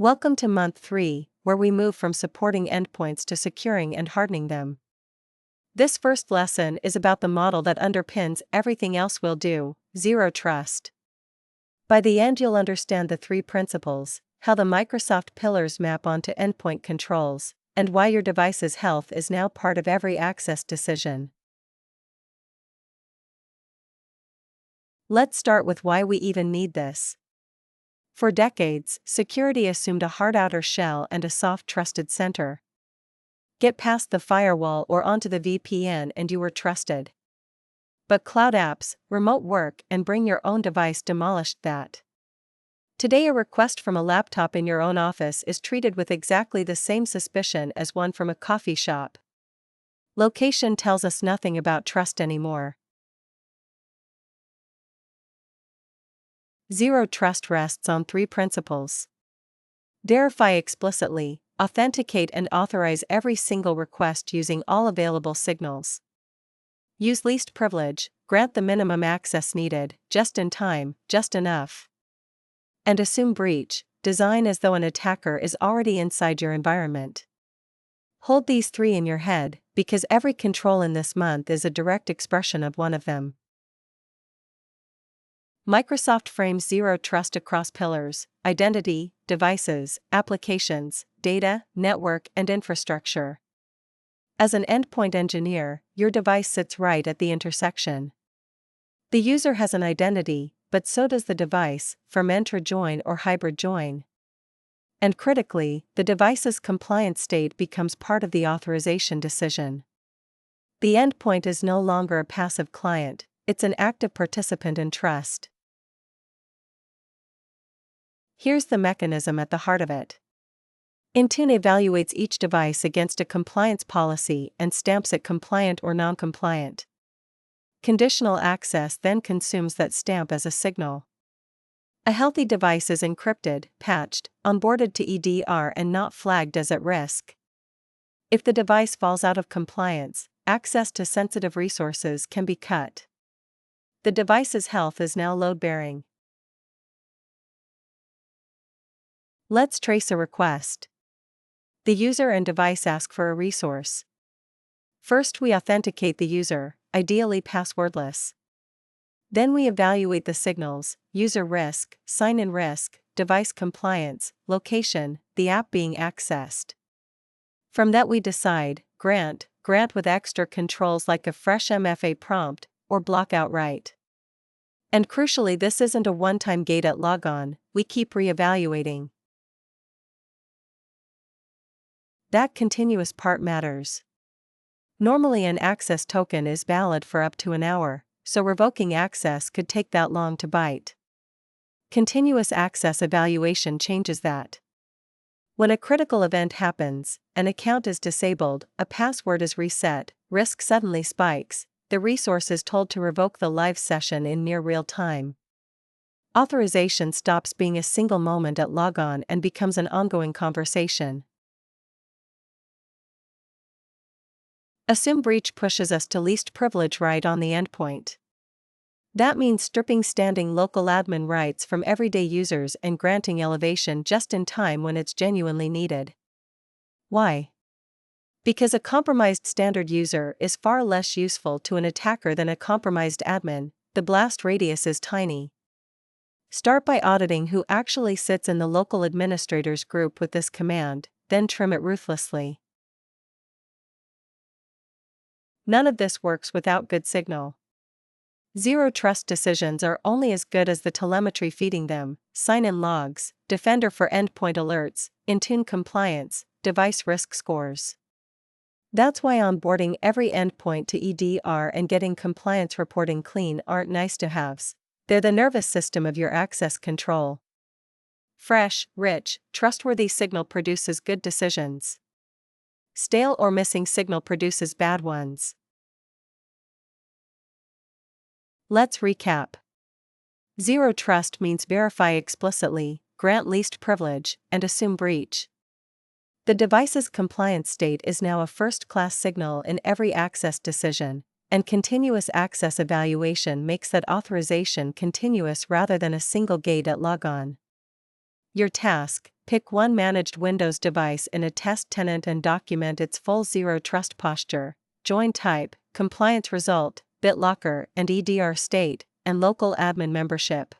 Welcome to month 3, where we move from supporting endpoints to securing and hardening them. This first lesson is about the model that underpins everything else we'll do: zero trust. By the end, you'll understand the 3 principles, how the Microsoft pillars map onto endpoint controls, and why your device's health is now part of every access decision. Let's start with why we even need this. For decades, security assumed a hard outer shell and a soft trusted center. Get past the firewall or onto the VPN and you were trusted. But cloud apps, remote work, and bring your own device demolished that. Today, a request from a laptop in your own office is treated with exactly the same suspicion as one from a coffee shop. Location tells us nothing about trust anymore. Zero trust rests on 3 principles. Verify explicitly, authenticate and authorize every single request using all available signals. Use least privilege, grant the minimum access needed, just in time, just enough. And assume breach, design as though an attacker is already inside your environment. Hold these 3 in your head, because every control in this month is a direct expression of one of them. Microsoft frames zero trust across pillars: identity, devices, applications, data, network, and infrastructure. As an endpoint engineer, your device sits right at the intersection. The user has an identity, but so does the device, from enter join or hybrid join. And critically, the device's compliance state becomes part of the authorization decision. The endpoint is no longer a passive client, it's an active participant in trust. Here's the mechanism at the heart of it. Intune evaluates each device against a compliance policy and stamps it compliant or non-compliant. Conditional access then consumes that stamp as a signal. A healthy device is encrypted, patched, onboarded to EDR and not flagged as at risk. If the device falls out of compliance, access to sensitive resources can be cut. The device's health is now load-bearing. Let's trace a request. The user and device ask for a resource. First, we authenticate the user, ideally passwordless. Then we evaluate the signals: user risk, sign-in risk, device compliance, location, the app being accessed. From that we decide, grant with extra controls like a fresh MFA prompt, or block outright. And crucially, this isn't a one-time gate at logon, we keep re-evaluating. That continuous part matters. Normally an access token is valid for up to an hour, so revoking access could take that long to bite. Continuous access evaluation changes that. When a critical event happens, an account is disabled, a password is reset, risk suddenly spikes, the resource is told to revoke the live session in near real time. Authorization stops being a single moment at logon and becomes an ongoing conversation. Assume breach pushes us to least privilege right on the endpoint. That means stripping standing local admin rights from everyday users and granting elevation just in time when it's genuinely needed. Why? Because a compromised standard user is far less useful to an attacker than a compromised admin, the blast radius is tiny. Start by auditing who actually sits in the local administrators group with this command, then trim it ruthlessly. None of this works without good signal. Zero trust decisions are only as good as the telemetry feeding them: sign-in logs, Defender for endpoint alerts, Intune compliance, device risk scores. That's why onboarding every endpoint to EDR and getting compliance reporting clean aren't nice-to-haves. They're the nervous system of your access control. Fresh, rich, trustworthy signal produces good decisions. Stale or missing signal produces bad ones. Let's recap. Zero trust means verify explicitly, grant least privilege, and assume breach. The device's compliance state is now a first-class signal in every access decision, and continuous access evaluation makes that authorization continuous rather than a single gate at logon. Your task: Pick one managed Windows device in a test tenant and document its full zero trust posture, join type, compliance result, BitLocker and EDR state, and local admin membership.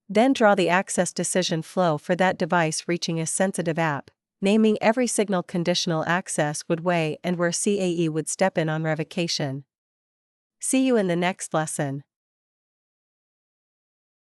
Then draw the access decision flow for that device reaching a sensitive app, naming every signal conditional access would weigh and where CAE would step in on revocation. See you in the next lesson.